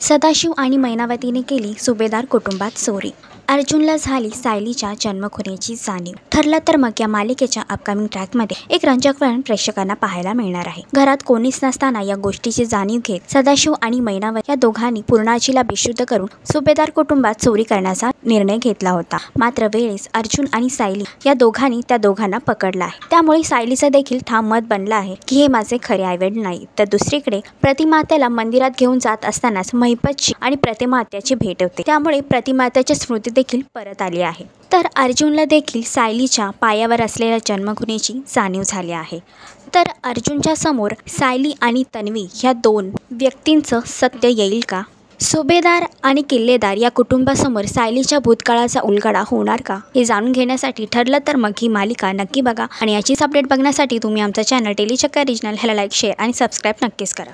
सदाशिव आणि मैनावतीने केली सुभेदार कुटुंबात चोरी। अर्जुनला झाली सायलीच्या जन्मखुणेची जाणीव। ठरलं तर मग या मालिकेच्या अपकमिंग ट्रॅकमध्ये एक रंजक वळण प्रेक्षकांना पाहायला मिळणार आहे। घरात कोणीच नसताना या गोष्टीची जाणीव घेत सदाशिव आणि मैनावती या दोघांनी पूर्णाजीला बेशुद्ध करून सुभेदार कुटुंबात चोरी करण्याचा निर्णय घेतला होता। मात्र वेळेस अर्जुन आणि सायली या दोघांनी त्या दोघांना पकडलं आहे। त्यामुळे सायलीचं देखील ठाम मत बनलं आहे की हे माझे खरे आईवडील नाही। तर दुसरीकडे प्रतिमात्याला मंदिरात घेऊन जात असतानाच महिपतची आणि प्रतिमात्याची भेट होते। त्यामुळे प्रतिमात्याची स्मृती देखील परत आली आहे। तर अर्जुनला देखील सायलीच्या पायावर असलेल्या जन्मखुणेची जाणीव झाली आहे। तर अर्जुनच्या समोर सायली आणि तन्वी ह्या दोन व्यक्तींचं सत्य येईल का? सुभेदार आणि किल्लेदार या कुटुंबासमोर सायलीच्या भूतकाळाचा उलगडा होणार का, हे जाणून घेण्यासाठी ठरलं तर मग ही मालिका नक्की बघा। आणि याचीच अपडेट बघण्यासाठी तुम्ही आमचा चॅनल डेली चक्कर रिजनल ह्याला लाईक, शेअर आणि सबस्क्राईब नक्कीच करा।